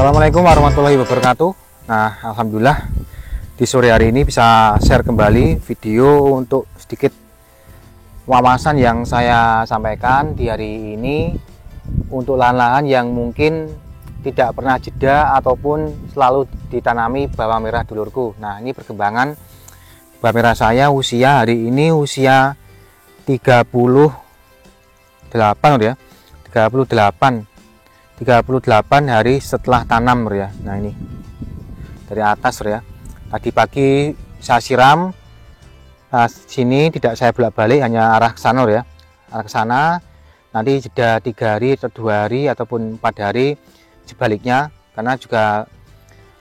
Assalamualaikum warahmatullahi wabarakatuh. Nah, alhamdulillah di sore hari ini bisa share kembali video untuk sedikit wawasan yang saya sampaikan di hari ini untuk lahan-lahan yang mungkin tidak pernah jeda ataupun selalu ditanami bawang merah dulurku. Nah, ini perkembangan bawang merah saya usia hari ini usia 38 ya. 38 hari setelah tanam ya. Nah, ini dari atas ya. Tadi pagi saya siram. Nah, sini tidak saya bolak-balik, hanya arah ke sana ya. Arah ke sana. Nanti jeda 3 hari atau 2 hari ataupun 4 hari sebaliknya, karena juga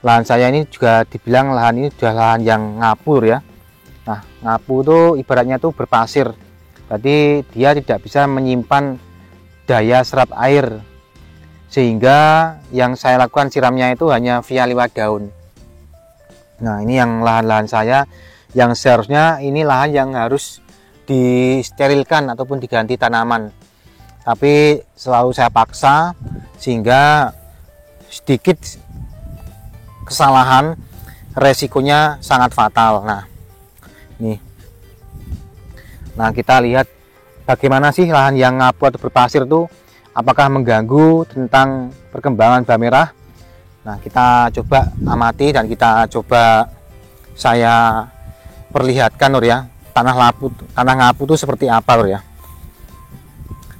lahan saya ini juga dibilang lahan ini sudah lahan yang ngapur ya. Nah, ngapur itu ibaratnya tuh berpasir. Berarti dia tidak bisa menyimpan daya serap air, sehingga yang saya lakukan siramnya itu hanya via lewat daun. Nah, ini yang lahan-lahan saya yang seharusnya ini lahan yang harus disterilkan ataupun diganti tanaman, tapi selalu saya paksa sehingga sedikit kesalahan resikonya sangat fatal. Nah, ini. Nah, kita lihat bagaimana sih lahan yang ngapur atau berpasir tuh, apakah mengganggu tentang perkembangan bawang merah. Nah, kita coba amati dan kita coba saya perlihatkan lur ya, tanah ngapur itu seperti apa lur ya.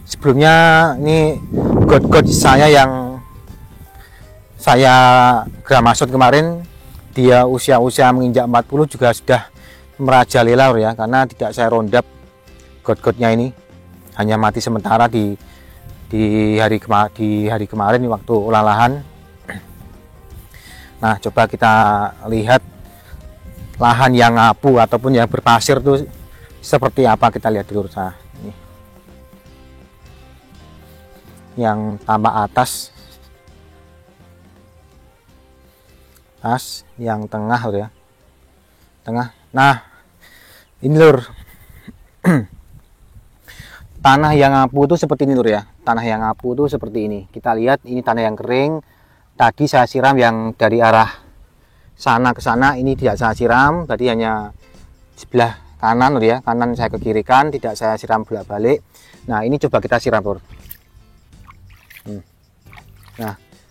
Sebelumnya ini got saya yang saya gramasot kemarin, dia usia menginjak 40 juga sudah merajalela lur ya, karena tidak saya rondap got-gotnya ini, hanya mati sementara di hari kemarin waktu olah lahan. Nah, coba kita lihat lahan yang ngapu ataupun yang berpasir itu seperti apa, kita lihat dulu. Nah, ini yang tampak atas, yang tengah lur ya, tengah. Nah, ini lur. Tanah yang ngapu itu seperti ini lur ya. Tanah yang ngapu itu seperti ini. Kita lihat ini tanah yang kering. Tadi saya siram yang dari arah sana ke sana, ini tidak saya siram, berarti hanya sebelah kanan lur ya. Kanan saya ke kiri kan, tidak saya siram bolak-balik. Nah, ini coba kita siram lur.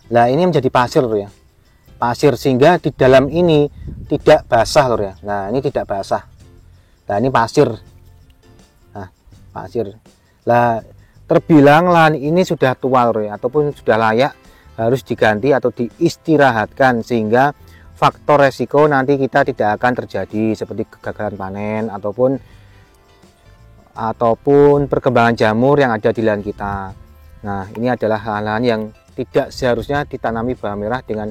Nah, ini menjadi pasir lur ya. Pasir, sehingga di dalam ini tidak basah lur ya. Nah, ini tidak basah. Nah, ini pasir. Nah, pasir. Lah, terbilang lahan ini sudah tua lur ya, ataupun sudah layak harus diganti atau diistirahatkan, sehingga faktor resiko nanti kita tidak akan terjadi seperti kegagalan panen ataupun perkembangan jamur yang ada di lahan kita. Nah, ini adalah lahan-lahan yang tidak seharusnya ditanami bawang merah dengan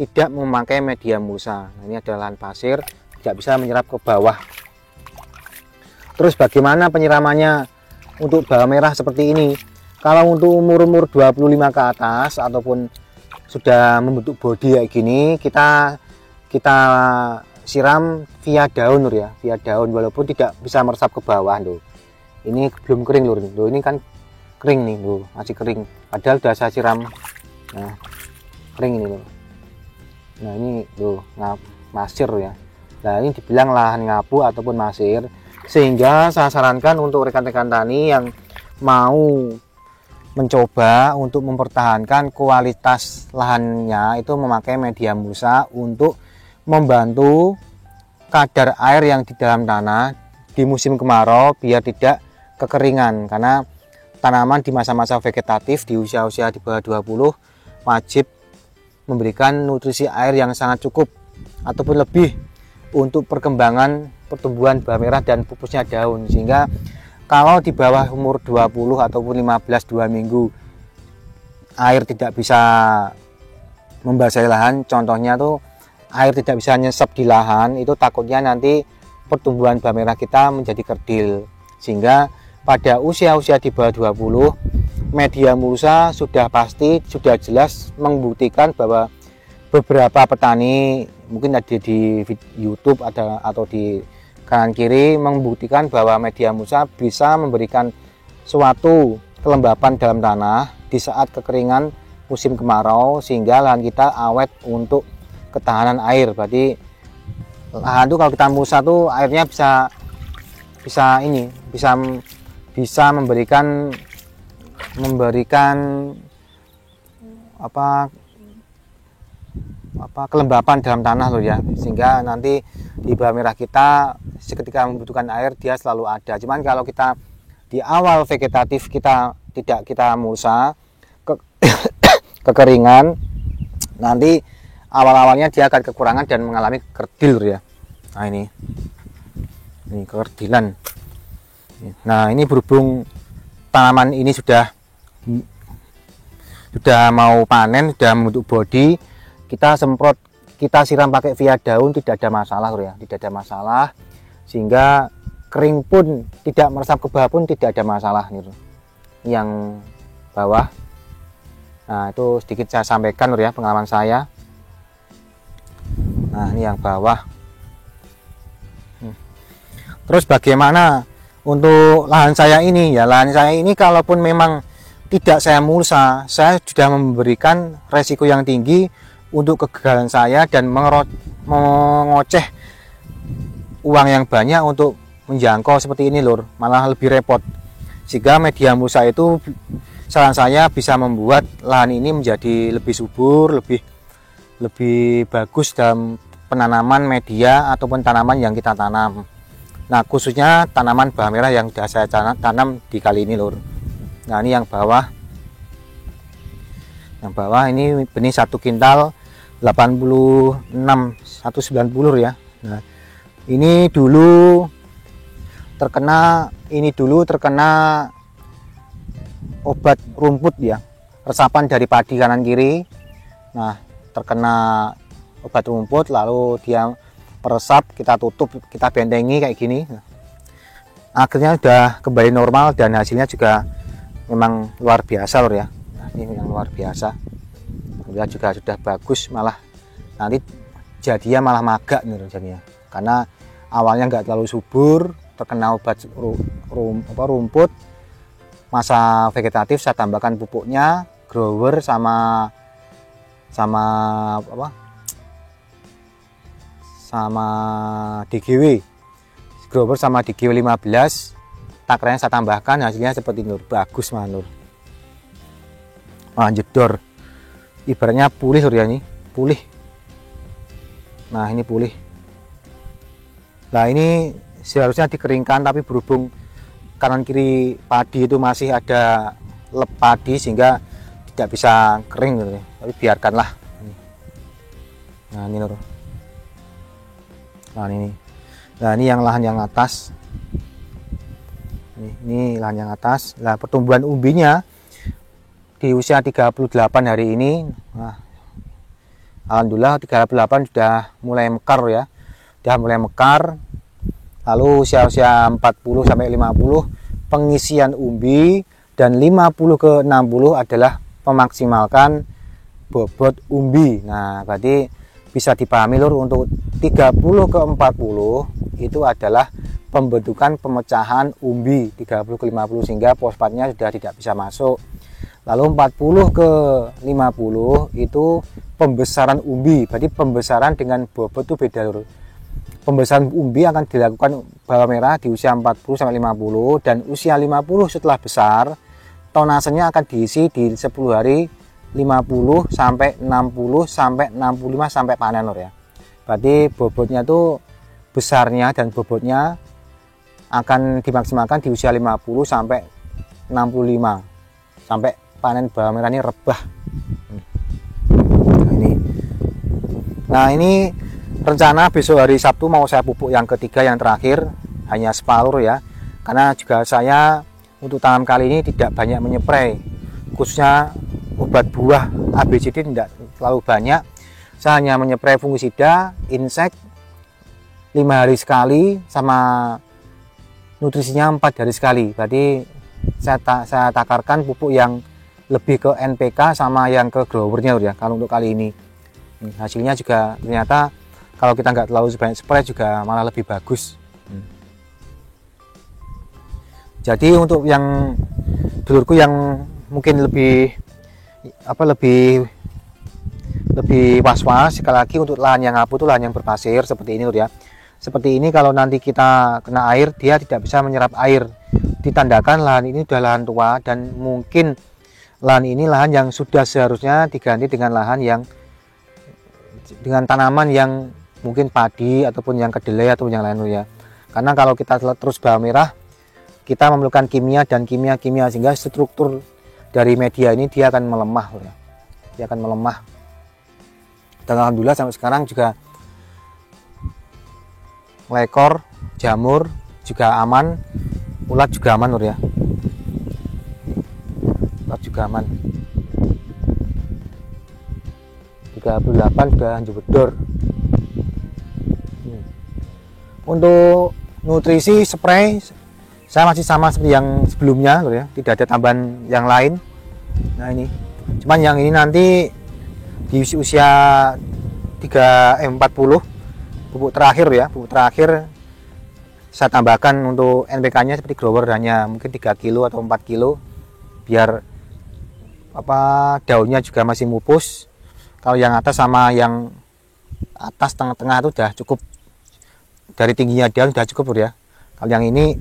tidak memakai media mulsa. Nah, ini adalah lahan pasir, tidak bisa menyerap ke bawah. Terus bagaimana penyiramannya untuk bawang merah seperti ini? Kalau untuk umur 25 ke atas ataupun sudah membentuk bodi kayak gini, kita siram via daun lur ya, via daun, walaupun tidak bisa meresap ke bawah tuh. Ini belum kering lur. Tuh, ini kan kering nih tuh, masih kering. Padahal sudah saya siram. Nah, kering ini lur. Nah, ini tuh masir ya. Nah, ini dibilang lahan ngapu ataupun masir, sehingga saya sarankan untuk rekan-rekan tani yang mau mencoba untuk mempertahankan kualitas lahannya itu memakai media mulsa untuk membantu kadar air yang di dalam tanah di musim kemarau biar tidak kekeringan, karena tanaman di masa-masa vegetatif di usia-usia di bawah 20 wajib memberikan nutrisi air yang sangat cukup ataupun lebih untuk perkembangan pertumbuhan bawang merah dan pupusnya daun, sehingga kalau di bawah umur 20 ataupun 15 2 minggu air tidak bisa membasahi lahan, contohnya tuh air tidak bisa nyesep di lahan, itu takutnya nanti pertumbuhan bawang merah kita menjadi kerdil, sehingga pada usia-usia di bawah 20 media mulsa sudah pasti, sudah jelas membuktikan bahwa beberapa petani mungkin ada di YouTube atau di kanan kiri membuktikan bahwa media mulsa bisa memberikan suatu kelembapan dalam tanah di saat kekeringan musim kemarau, sehingga lahan kita awet untuk ketahanan air. Berarti lahan itu kalau kita mulsa tuh airnya bisa memberikan kelembapan dalam tanah loh ya, sehingga nanti di bawang merah kita seketika membutuhkan air dia selalu ada. Cuman kalau kita di awal vegetatif tidak kita mulsa kekeringan, nanti awal-awalnya dia akan kekurangan dan mengalami kerdil ya. Nah ini kekerdilan. Nah ini berhubung tanaman ini sudah mau panen, sudah membentuk bodi, kita semprot, kita siram pakai via daun, tidak ada masalah ya, tidak ada masalah, sehingga kering pun tidak meresap ke bawah pun tidak ada masalah gitu. Yang bawah, nah itu sedikit saya sampaikan ya pengalaman saya. Nah ini yang bawah. Terus bagaimana untuk lahan saya ini ya? Lahan saya ini kalaupun memang tidak saya mulsa, saya sudah memberikan resiko yang tinggi untuk kegagalan saya dan mengoceh uang yang banyak untuk menjangkau seperti ini lur, malah lebih repot. Sehingga media mulsa itu saran saya bisa membuat lahan ini menjadi lebih subur, lebih bagus dalam penanaman media ataupun tanaman yang kita tanam. Nah khususnya tanaman bawang merah yang sudah saya tanam di kali ini lur. Nah ini yang bawah, ini benih 1 kintal 86 190 ya. Nah ini dulu terkena obat rumput ya, resapan dari padi kanan kiri. Nah terkena obat rumput, lalu dia peresap, kita tutup, kita bentengi kayak gini. Nah, akhirnya sudah kembali normal dan hasilnya juga memang luar biasa lor ya. Nah, ini yang luar biasa, dia juga sudah bagus, malah nanti jadinya malah magak nih jadinya, karena awalnya nggak terlalu subur, terkena obat rumput. Masa vegetatif saya tambahkan pupuknya, grower sama DGW, grower sama DGW 15 takranya saya tambahkan, hasilnya seperti ini, bagus manur. Jedor, ibaratnya pulih ya, ini pulih. Nah ini pulih. Nah ini seharusnya dikeringkan, tapi berhubung kanan kiri padi itu masih ada lep padi sehingga tidak bisa kering gitu ya. Tapi biarkanlah. Nah ini lur. Nah ini yang lahan yang atas. Ini lahan yang atas. Nah pertumbuhan umbinya di usia 38 hari ini, nah, alhamdulillah 38 sudah mulai mekar ya, sudah mulai mekar. Lalu usia-usia 40 sampai 50 pengisian umbi, dan 50 ke 60 adalah memaksimalkan bobot umbi. Nah berarti bisa dipahami lur, untuk 30 ke 40 itu adalah pembentukan pemecahan umbi 30 ke 50, sehingga fosfatnya sudah tidak bisa masuk. Lalu 40 ke 50 itu pembesaran umbi, berarti pembesaran dengan bobot itu beda lur. Pembesaran umbi akan dilakukan bawang merah di usia 40 sampai 50, dan usia 50 setelah besar tonasenya akan diisi di 10 hari 50 sampai 60 sampai 65 sampai panen lur ya. Berarti bobotnya tuh besarnya dan bobotnya akan dimaksimalkan di usia 50 sampai 65 sampai panen bawang merah ini rebah. Nah ini rencana besok hari Sabtu mau saya pupuk yang ketiga, yang terakhir, hanya spalur ya, karena juga saya untuk tanam kali ini tidak banyak menyeprai, khususnya obat buah ABCD tidak terlalu banyak. Saya hanya menyeprai fungisida, insek, 5 hari sekali, sama nutrisinya 4 hari sekali. Berarti saya takarkan pupuk yang lebih ke NPK sama yang ke growernya ya. Kalau untuk kali ini hasilnya juga ternyata kalau kita nggak terlalu banyak spray juga malah lebih bagus. Jadi untuk yang dulurku yang mungkin lebih was-was, sekali lagi untuk lahan yang abu itu lahan yang berpasir seperti ini ya. Seperti ini kalau nanti kita kena air, dia tidak bisa menyerap air. Ditandakan lahan ini sudah lahan tua dan mungkin lahan ini lahan yang sudah seharusnya diganti dengan lahan yang dengan tanaman yang mungkin padi ataupun yang kedelai ataupun yang lain ya. Karena kalau kita terus bawang merah, kita memerlukan kimia dan kimia sehingga struktur dari media ini dia akan melemah ya. Dia akan melemah. Dan alhamdulillah sampai sekarang juga lekor, jamur juga aman, ulat juga aman ya. Ulat juga aman. 38 sudah jebedor. Untuk nutrisi spray saya masih sama seperti yang sebelumnya ya, tidak ada tambahan yang lain. Nah ini, cuman yang ini nanti di usia 40 pupuk terakhir ya, pupuk terakhir saya tambahkan untuk NPK-nya seperti grower hanya mungkin 3 kilo atau 4 kilo biar daunnya juga masih mupus. Kalau yang atas sama yang atas tengah-tengah itu sudah cukup, dari tingginya daun sudah cukup ya. Kalau yang ini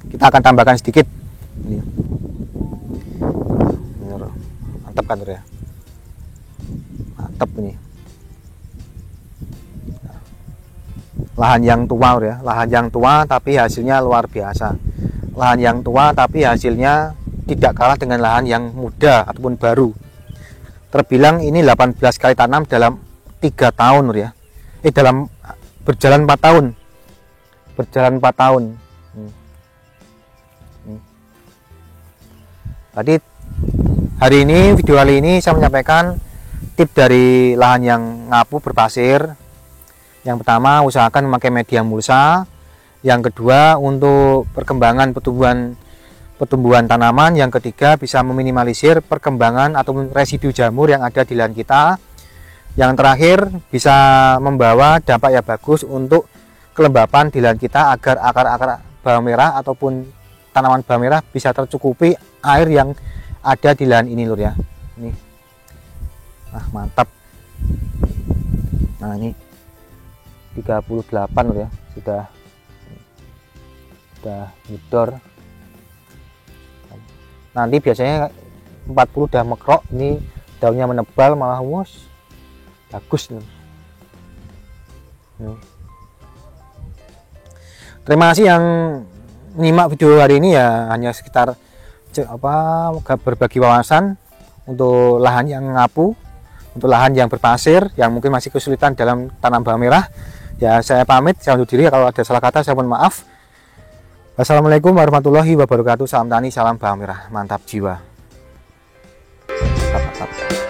kita akan tambahkan sedikit. Ini. Mantap kan ya? Mantap ini. Lahan yang tua ya, lahan yang tua tapi hasilnya luar biasa. Lahan yang tua tapi hasilnya tidak kalah dengan lahan yang muda ataupun baru. Terbilang ini 18 kali tanam dalam 3 tahun ya. Dalam berjalan 4 tahun. Berjalan 4 tahun. Tadi hari ini, video kali ini saya menyampaikan tip dari lahan yang ngapu berpasir. Yang pertama, usahakan memakai media mulsa. Yang kedua, untuk perkembangan pertumbuhan tanaman. Yang ketiga, bisa meminimalisir perkembangan atau residu jamur yang ada di lahan kita. Yang terakhir, bisa membawa dampak yang bagus untuk kelembapan di lahan kita agar akar-akar bawang merah ataupun tanaman bawang merah bisa tercukupi air yang ada di lahan ini lur ya. Ini. Nah, mantap. Nah, ini 38 lur ya. Sudah nyedor. Nanti biasanya 40 udah mekrok, ini daunnya menebal malah bagus lur. Terima kasih yang menyimak video hari ini ya, hanya sekitar berbagi wawasan untuk lahan yang ngapu, untuk lahan yang berpasir yang mungkin masih kesulitan dalam tanam bawang merah. Ya saya pamit, saya undur diri, kalau ada salah kata saya mohon maaf. Wassalamualaikum warahmatullahi wabarakatuh. Salam tani, salam bawang merah, mantap jiwa. Mantap.